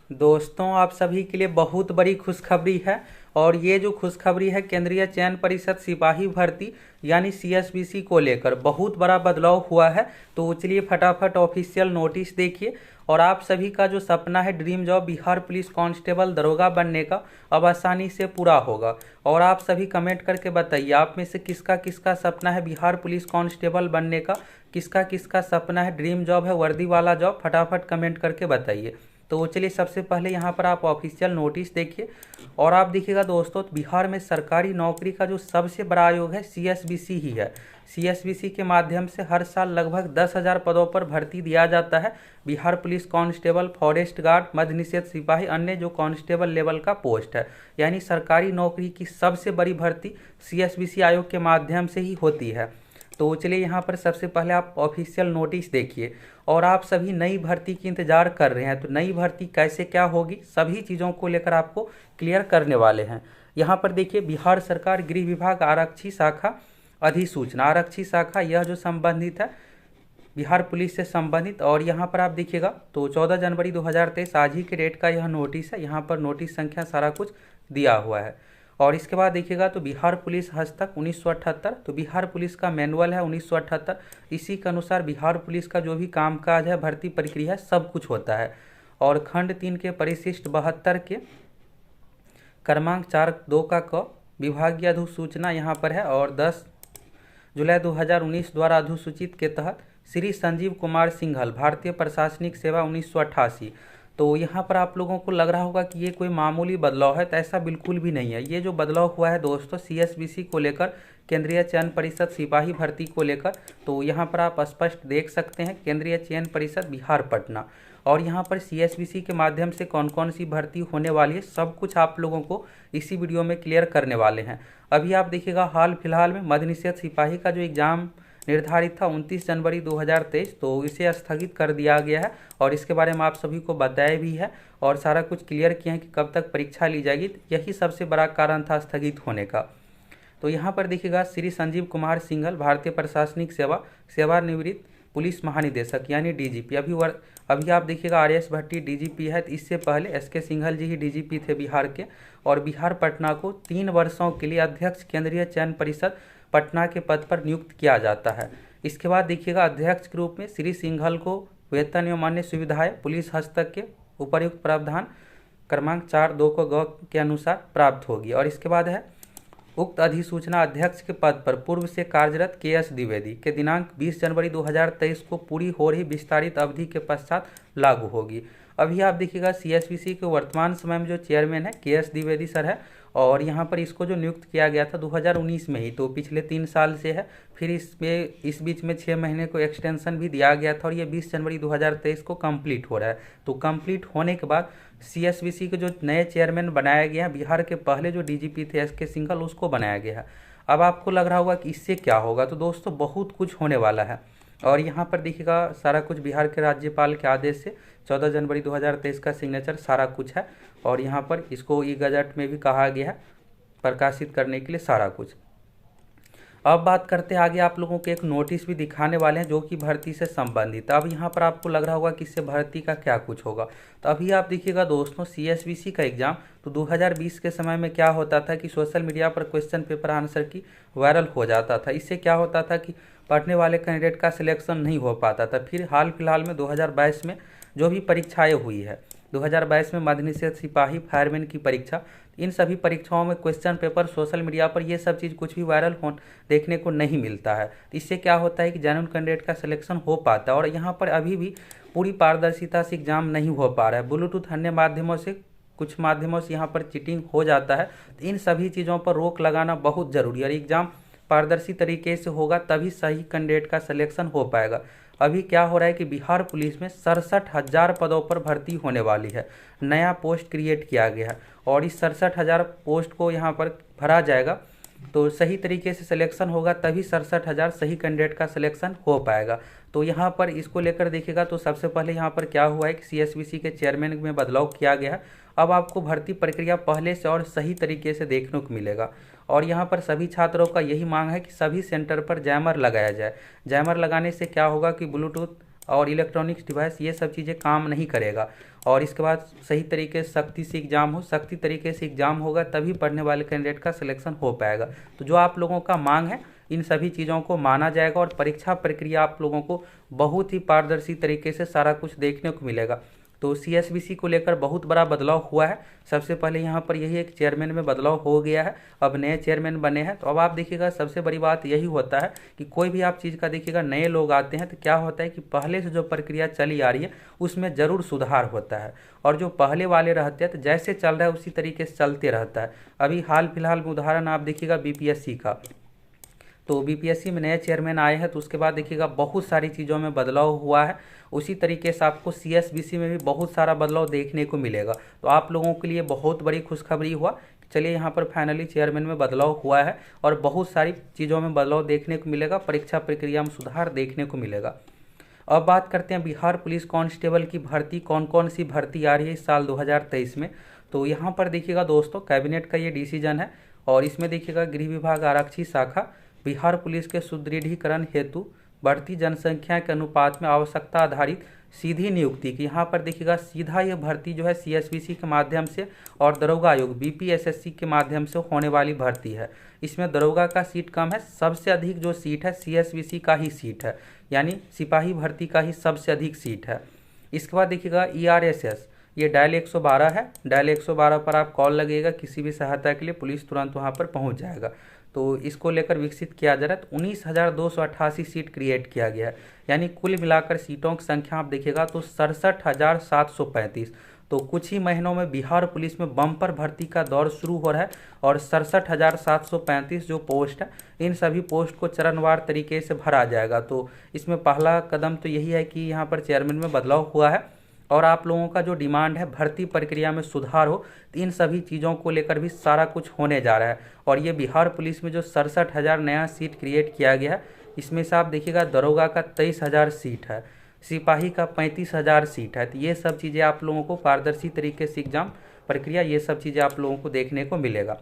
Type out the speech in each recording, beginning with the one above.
दोस्तों, आप सभी के लिए बहुत बड़ी खुशखबरी है। और ये जो खुशखबरी है केंद्रीय चयन परिषद सिपाही भर्ती यानी सीएसबीसी को लेकर बहुत बड़ा बदलाव हुआ है। तो चलिए फटाफट ऑफिशियल नोटिस देखिए। और आप सभी का जो सपना है dream job Bihar police constable दरोगा बनने का अब आसानी से पूरा होगा। और आप सभी कमेंट करके बताइए आप में से किसका किसका सपना है बिहार पुलिस कांस्टेबल बनने का, किसका किसका सपना है ड्रीम जॉब है वर्दी वाला जॉब, फटाफट कमेंट करके बताइए। तो चलिए सबसे पहले यहाँ पर आप ऑफिशियल नोटिस देखिए। और आप देखिएगा दोस्तों, बिहार में सरकारी नौकरी का जो सबसे बड़ा आयोग है सीएसबीसी ही है। सीएसबीसी के माध्यम से हर साल लगभग 10,000 पदों पर भर्ती दिया जाता है। Bihar police constable, forest guard, मद्य निषेध सिपाही, अन्य जो कांस्टेबल लेवल का पोस्ट है, यानी सरकारी नौकरी की सबसे बड़ी भर्ती सीएसबीसी आयोग के माध्यम से ही होती है। तो चलिए यहाँ पर सबसे पहले आप ऑफिशियल नोटिस देखिए। और आप सभी नई भर्ती की इंतजार कर रहे हैं, तो नई भर्ती कैसे क्या होगी सभी चीज़ों को लेकर आपको क्लियर करने वाले हैं। यहाँ पर देखिए, बिहार सरकार गृह विभाग आरक्षी शाखा अधिसूचना, आरक्षी शाखा यह जो संबंधित है बिहार पुलिस से संबंधित। और यहाँ पर आप देखिएगा तो 14 जनवरी 2023 आज ही के डेट का यह नोटिस है। यहाँ पर नोटिस संख्या सारा कुछ दिया हुआ है। और इसके बाद देखिएगा तो बिहार पुलिस हस्तक 1978, तो बिहार पुलिस का मैनुअल है 1978। इसी के अनुसार बिहार पुलिस का जो भी कामकाज है, भर्ती प्रक्रिया है, सब कुछ होता है। और खंड 3 के परिशिष्ट 72 के क्रमांक 4(2) का क विभागीय अधिसूचना यहाँ पर है। और 10 जुलाई 2019 द्वारा अधिसूचित के तहत श्री संजीव कुमार सिंघल, भारतीय प्रशासनिक सेवा 1988। तो यहाँ पर आप लोगों को लग रहा होगा कि ये कोई मामूली बदलाव है, तो ऐसा बिल्कुल भी नहीं है। ये जो बदलाव हुआ है दोस्तों सीएसबीसी को लेकर, केंद्रीय चयन परिषद सिपाही भर्ती को लेकर, तो यहाँ पर आप स्पष्ट देख सकते हैं केंद्रीय चयन परिषद बिहार पटना। और यहाँ पर सीएसबीसी के माध्यम से कौन कौन सी भर्ती होने वाली है सब कुछ आप लोगों को इसी वीडियो में क्लियर करने वाले हैं। अभी आप देखिएगा हाल फिलहाल में मद्य निषेध सिपाही का जो एग्ज़ाम निर्धारित था 29 जनवरी 2023, तो इसे स्थगित कर दिया गया है। और इसके बारे में आप सभी को बताया भी है और सारा कुछ क्लियर किया है कि कब तक परीक्षा ली जाएगी। यही सबसे बड़ा कारण था स्थगित होने का। तो यहाँ पर देखिएगा श्री संजीव कुमार सिंघल, भारतीय प्रशासनिक सेवा सेवानिवृत्त पुलिस महानिदेशक यानी डीजीपी। अभी आप देखिएगा आर एस भट्टी डीजीपी है, तो इससे पहले एसके सिंघल जी ही डीजीपी थे बिहार के। और बिहार पटना को 3 वर्षों के लिए अध्यक्ष केंद्रीय चयन परिषद पटना के पद पर नियुक्त किया जाता है। इसके बाद देखिएगा अध्यक्ष के रूप में श्री सिंघल को वेतन एवं अन्य सुविधाएं पुलिस हस्तक के उपर्युक्त प्रावधान क्रमांक 4(2) को ग के अनुसार प्राप्त होगी। और इसके बाद है उक्त अधिसूचना अध्यक्ष के पद पर पूर्व से कार्यरत के.एस. द्विवेदी के दिनांक 20 जनवरी 2023 को पूरी हो रही विस्तारित अवधि के पश्चात लागू होगी। अभी आप देखिएगा सीएसबीसी के वर्तमान समय में जो चेयरमैन है के.एस. द्विवेदी सर है। और यहाँ पर इसको जो नियुक्त किया गया था 2019 में ही, तो पिछले 3 साल से है। फिर इस बीच में 6 महीने को एक्सटेंशन भी दिया गया था और ये 20 जनवरी 2023 को कंप्लीट हो रहा है। तो कंप्लीट होने के बाद सीएसबीसी के जो नए चेयरमैन बनाया गया है, बिहार के पहले जो डीजीपी थे एसके सिंघल, उसको बनाया गया है। अब आपको लग रहा होगा कि इससे क्या होगा, तो दोस्तों बहुत कुछ होने वाला है। और यहाँ पर देखिएगा सारा कुछ बिहार के राज्यपाल के आदेश से 14 जनवरी 2023 का सिग्नेचर सारा कुछ है। और यहाँ पर इसको ई गजट में भी कहा गया है प्रकाशित करने के लिए सारा कुछ। अब बात करते हैं आगे, आप लोगों को एक नोटिस भी दिखाने वाले हैं जो कि भर्ती से संबंधित। अब यहाँ पर आपको लग रहा होगा कि इससे भर्ती का क्या कुछ होगा। तो अभी आप देखिएगा दोस्तों सीएसबीसी का एग्जाम तो 2020 के समय में क्या होता था कि सोशल मीडिया पर क्वेश्चन पेपर आंसर की वायरल हो जाता था। इससे क्या होता था कि पढ़ने वाले कैंडिडेट का सिलेक्शन नहीं हो पाता था। फिर हाल फिलहाल में 2022 में जो भी परीक्षाएँ हुई है, 2022 में मद्य निषेध सिपाही फायरमैन की परीक्षा, इन सभी परीक्षाओं में क्वेश्चन पेपर सोशल मीडिया पर ये सब चीज़ कुछ भी वायरल देखने को नहीं मिलता है। तो इससे क्या होता है कि जेन्युइन कैंडिडेट का सिलेक्शन हो पाता है। और यहाँ पर अभी भी पूरी पारदर्शिता से एग्जाम नहीं हो पा रहा है। ब्लूटूथ अन्य माध्यमों से कुछ माध्यमों से यहाँ पर चीटिंग हो जाता है। तो इन सभी चीज़ों पर रोक लगाना बहुत ज़रूरी है। और एग्ज़ाम पारदर्शी तरीके से होगा तभी सही कैंडिडेट का सिलेक्शन हो पाएगा। अभी क्या हो रहा है कि बिहार पुलिस में 67,000 पदों पर भर्ती होने वाली है। नया पोस्ट क्रिएट किया गया है और इस 67,000 पोस्ट को यहाँ पर भरा जाएगा तो सही तरीके से सिलेक्शन होगा तभी 67,000 सही कैंडिडेट का सिलेक्शन हो पाएगा। तो यहाँ पर इसको लेकर देखिएगा तो सबसे पहले यहाँ पर क्या हुआ है कि सीएसबीसी के चेयरमैन में बदलाव किया गया है। अब आपको भर्ती प्रक्रिया पहले से और सही तरीके से देखने को मिलेगा। और यहाँ पर सभी छात्रों का यही मांग है कि सभी सेंटर पर जैमर लगाया जाए। जैमर लगाने से क्या होगा कि ब्लूटूथ और इलेक्ट्रॉनिक्स डिवाइस ये सब चीज़ें काम नहीं करेगा। और इसके बाद सही तरीके से सख्ती से एग्ज़ाम हो, सख्ती तरीके से एग्ज़ाम होगा तभी पढ़ने वाले कैंडिडेट का सिलेक्शन हो पाएगा। तो जो आप लोगों का मांग है इन सभी चीज़ों को माना जाएगा और परीक्षा प्रक्रिया आप लोगों को बहुत ही पारदर्शी तरीके से सारा कुछ देखने को मिलेगा। तो सीएसबीसी को लेकर बहुत बड़ा बदलाव हुआ है। सबसे पहले यहाँ पर यही एक चेयरमैन में बदलाव हो गया है, अब नए चेयरमैन बने हैं। तो अब आप देखिएगा सबसे बड़ी बात यही होता है कि कोई भी आप चीज़ का देखिएगा नए लोग आते हैं तो क्या होता है कि पहले से जो प्रक्रिया चली आ रही है उसमें ज़रूर सुधार होता है, और जो पहले वाले रहते हैं तो जैसे चल रहा है उसी तरीके से चलते रहता है। अभी हाल फिलहाल में उदाहरण आप देखिएगा बीपीएससी का, तो बीपीएससी में नए चेयरमैन आए हैं तो उसके बाद देखिएगा बहुत सारी चीज़ों में बदलाव हुआ है। उसी तरीके से आपको सीएसबीसी में भी बहुत सारा बदलाव देखने को मिलेगा। तो आप लोगों के लिए बहुत बड़ी खुशखबरी हुआ। चलिए यहाँ पर फाइनली चेयरमैन में बदलाव हुआ है और बहुत सारी चीज़ों में बदलाव देखने को मिलेगा, परीक्षा प्रक्रिया में सुधार देखने को मिलेगा। अब बात करते हैं बिहार पुलिस कांस्टेबल की भर्ती, कौन कौन सी भर्ती आ रही है इस साल 2023 में। तो यहाँ पर देखिएगा दोस्तों कैबिनेट का ये डिसीजन है और इसमें देखिएगा गृह विभाग आरक्षी शाखा बिहार पुलिस के सुदृढ़ीकरण हेतु बढ़ती जनसंख्या के अनुपात में आवश्यकता आधारित सीधी नियुक्ति की। यहाँ पर देखिएगा सीधा ये भर्ती जो है सीएसबीसी के माध्यम से और दरोगा आयोग बीपीएसएससी के माध्यम से होने वाली भर्ती है। इसमें दरोगा का सीट कम है, सबसे अधिक जो सीट है सीएसबीसी का ही सीट है, यानी सिपाही भर्ती का ही सबसे अधिक सीट है। इसके बाद देखिएगा ईआरएसएस, ये डायल 112 है, डायल 112 पर आप कॉल लगेगा किसी भी सहायता के लिए, पुलिस तुरंत वहाँ पर पहुँच जाएगा। तो इसको लेकर विकसित किया जा रहा है। तो 19,288 सीट क्रिएट किया गया है, यानी कुल मिलाकर सीटों की संख्या आप देखिएगा तो 67,735। तो कुछ ही महीनों में बिहार पुलिस में बम्पर भर्ती का दौर शुरू हो रहा है और 67,735 जो पोस्ट है इन सभी पोस्ट को चरणवार तरीके से भरा जाएगा। तो इसमें पहला कदम तो यही है कि यहाँ पर चेयरमैन में बदलाव हुआ है और आप लोगों का जो डिमांड है भर्ती प्रक्रिया में सुधार हो, तो इन सभी चीज़ों को लेकर भी सारा कुछ होने जा रहा है। और ये बिहार पुलिस में जो 67,000 नया सीट क्रिएट किया गया है इसमें से आप देखिएगा दरोगा का 23,000 सीट है, सिपाही का 35,000 सीट है। तो ये सब चीज़ें आप लोगों को पारदर्शी तरीके से एग्जाम प्रक्रिया ये सब चीज़ें आप लोगों को देखने को मिलेगा।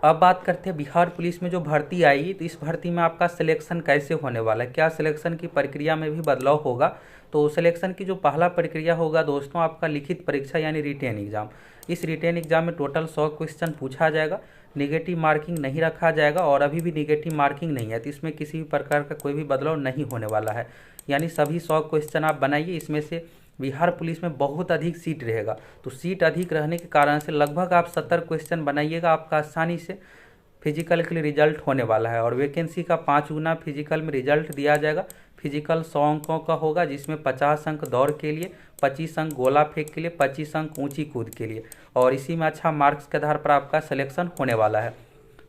अब बात करते हैं बिहार पुलिस में जो भर्ती आएगी तो इस भर्ती में आपका सिलेक्शन कैसे होने वाला है, क्या सिलेक्शन की प्रक्रिया में भी बदलाव होगा। तो सिलेक्शन की जो पहला प्रक्रिया होगा दोस्तों आपका लिखित परीक्षा यानी रिटेन एग्जाम। इस रिटेन एग्जाम में टोटल 100 क्वेश्चन पूछा जाएगा, निगेटिव मार्किंग नहीं रखा जाएगा और अभी भी निगेटिव मार्किंग नहीं है, तो इसमें किसी भी प्रकार का कोई भी बदलाव नहीं होने वाला है। यानी सभी 100 क्वेश्चन आप बनाइए, इसमें से बिहार पुलिस में बहुत अधिक सीट रहेगा तो सीट अधिक रहने के कारण से लगभग आप 70 क्वेश्चन बनाइएगा, आपका आसानी से फिजिकल के लिए रिजल्ट होने वाला है। और वैकेंसी का 5 गुना फिजिकल में रिजल्ट दिया जाएगा। फिजिकल 100 अंकों का होगा जिसमें 50 अंक दौड़ के लिए, 25 अंक गोला फेंक के लिए, 25 अंक ऊंची कूद के लिए, और इसी में अच्छा मार्क्स के आधार पर आपका सिलेक्शन होने वाला है।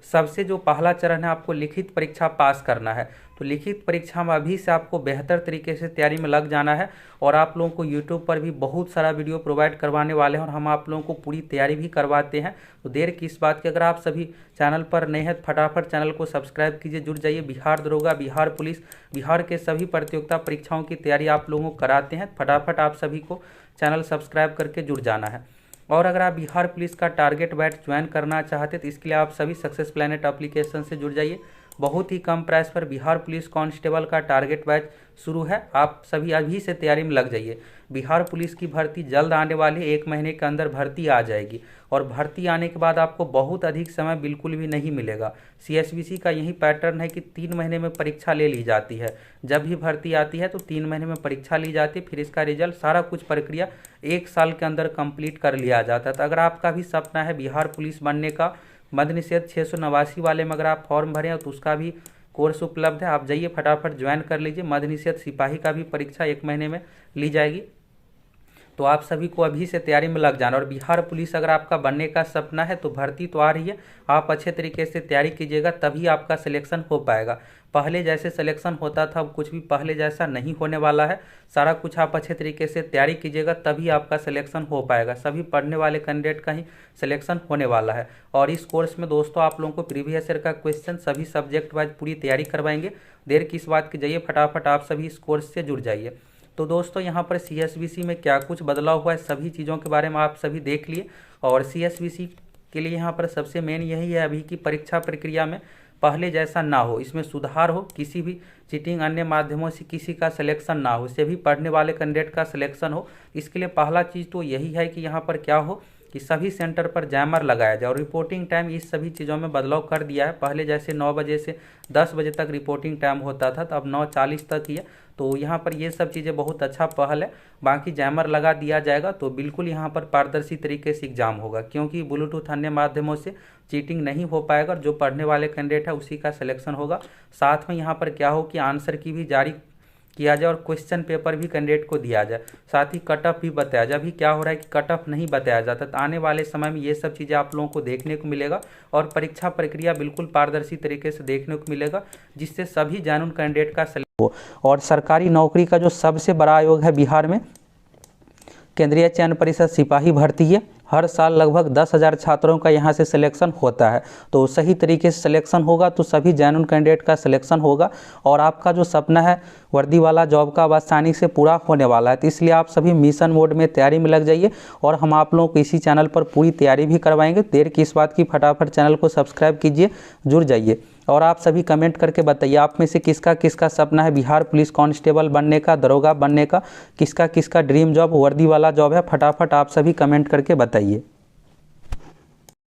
सबसे जो पहला चरण है आपको लिखित परीक्षा पास करना है। तो लिखित परीक्षा में अभी से आपको बेहतर तरीके से तैयारी में लग जाना है और आप लोगों को यूट्यूब पर भी बहुत सारा वीडियो प्रोवाइड करवाने वाले हैं और हम आप लोगों को पूरी तैयारी भी करवाते हैं। तो देर किस बात की, अगर आप सभी चैनल पर नए हैं फटाफट चैनल को सब्सक्राइब कीजिए, जुड़ जाइए। बिहार दरोगा, बिहार पुलिस, बिहार के सभी प्रतियोगिता परीक्षाओं की तैयारी आप लोगों को कराते हैं। फटाफट आप सभी को चैनल सब्सक्राइब करके जुड़ जाना है। और अगर आप बिहार पुलिस का टारगेट बैच ज्वाइन करना चाहते तो इसके लिए आप सभी सक्सेस प्लैनेट एप्लीकेशन से जुड़ जाइए। बहुत ही कम प्राइस पर बिहार पुलिस कांस्टेबल का टारगेट बैच शुरू है, आप सभी अभी से तैयारी में लग जाइए। बिहार पुलिस की भर्ती जल्द आने वाली है, 1 महीने के अंदर भर्ती आ जाएगी और भर्ती आने के बाद आपको बहुत अधिक समय बिल्कुल भी नहीं मिलेगा। सीएसबीसी का यही पैटर्न है कि 3 महीने में परीक्षा ले ली जाती है, जब भी भर्ती आती है तो 3 महीने में परीक्षा ली जाती है, फिर इसका रिजल्ट सारा कुछ प्रक्रिया 1 साल के अंदर कंप्लीट कर लिया जाता है। तो अगर आपका भी सपना है बिहार पुलिस बनने का, मद्य निषेध 689 वाले में अगर आप फॉर्म भरें तो उसका भी कोर्स उपलब्ध है, आप जाइए फटाफट ज्वाइन कर लीजिए। मद्य निषेध सिपाही का भी परीक्षा 1 महीने में ली जाएगी। तो आप सभी को अभी से तैयारी में लग जाना। और बिहार पुलिस अगर आपका बनने का सपना है तो भर्ती तो आ रही है, आप अच्छे तरीके से तैयारी कीजिएगा तभी आपका सिलेक्शन हो पाएगा। पहले जैसे सिलेक्शन होता था अब कुछ भी पहले जैसा नहीं होने वाला है। सारा कुछ आप अच्छे तरीके से तैयारी कीजिएगा तभी आपका सिलेक्शन हो पाएगा। सभी पढ़ने वाले कैंडिडेट का ही सिलेक्शन होने वाला है। और इस कोर्स में दोस्तों आप लोगों को प्रीवियस ईयर का क्वेश्चन सभी सब्जेक्ट वाइज पूरी तैयारी करवाएंगे। देर किस बात की, जाइए फटाफट आप सभी इस कोर्स से जुड़ जाइए। तो दोस्तों यहाँ पर सीएसबीसी में क्या कुछ बदलाव हुआ है सभी चीज़ों के बारे में आप सभी देख लिए। और सीएसबीसी के लिए यहाँ पर सबसे मेन यही है अभी की परीक्षा प्रक्रिया में पहले जैसा ना हो, इसमें सुधार हो, किसी भी चीटिंग अन्य माध्यमों से किसी का सिलेक्शन ना हो, सभी पढ़ने वाले कैंडिडेट का सिलेक्शन हो। इसके लिए पहला चीज़ तो यही है कि यहाँ पर क्या हो कि सभी सेंटर पर जैमर लगाया जाए और रिपोर्टिंग टाइम इस सभी चीज़ों में बदलाव कर दिया है। पहले जैसे 9 बजे से 10 बजे तक रिपोर्टिंग टाइम होता था, तो अब 9:40 तक ही है। तो यहाँ पर ये सब चीज़ें बहुत अच्छा पहल है। बाकी जैमर लगा दिया जाएगा तो बिल्कुल यहाँ पर पारदर्शी तरीके से एग्जाम होगा, क्योंकि ब्लूटूथ अन्य माध्यमों से चीटिंग नहीं हो पाएगा। जो पढ़ने वाले कैंडिडेट है उसी का सिलेक्शन होगा। साथ में यहाँ पर क्या हो कि आंसर की भी जारी किया जाए और क्वेश्चन पेपर भी कैंडिडेट को दिया जाए, साथ ही कट ऑफ भी बताया जाए। अभी क्या हो रहा है कि कट ऑफ नहीं बताया जाता, तो आने वाले समय में ये सब चीज़ें आप लोगों को देखने को मिलेगा और परीक्षा प्रक्रिया बिल्कुल पारदर्शी तरीके से देखने को मिलेगा, जिससे सभी जेन्युइन कैंडिडेट का सिलेक्शन हो। और सरकारी नौकरी का जो सबसे बड़ा आयोग है बिहार में, केंद्रीय चयन परिषद सिपाही भर्ती है। हर साल लगभग 10,000 छात्रों का यहाँ से सिलेक्शन होता है। तो सही तरीके से सिलेक्शन होगा तो सभी जेन्युइन कैंडिडेट का सिलेक्शन होगा और आपका जो सपना है वर्दी वाला जॉब का आसानी से पूरा होने वाला है। तो इसलिए आप सभी मिशन मोड में तैयारी में लग जाइए और हम आप लोगों को इसी चैनल पर पूरी तैयारी भी करवाएंगे। देर किस बात की, फटाफट चैनल को सब्सक्राइब कीजिए, जुड़ जाइए और आप सभी कमेंट करके बताइए आप में से किसका किसका सपना है बिहार पुलिस कांस्टेबल बनने का, दरोगा बनने का, किसका किसका ड्रीम जॉब वर्दी वाला जॉब है। फटाफट आप सभी कमेंट करके बताइए।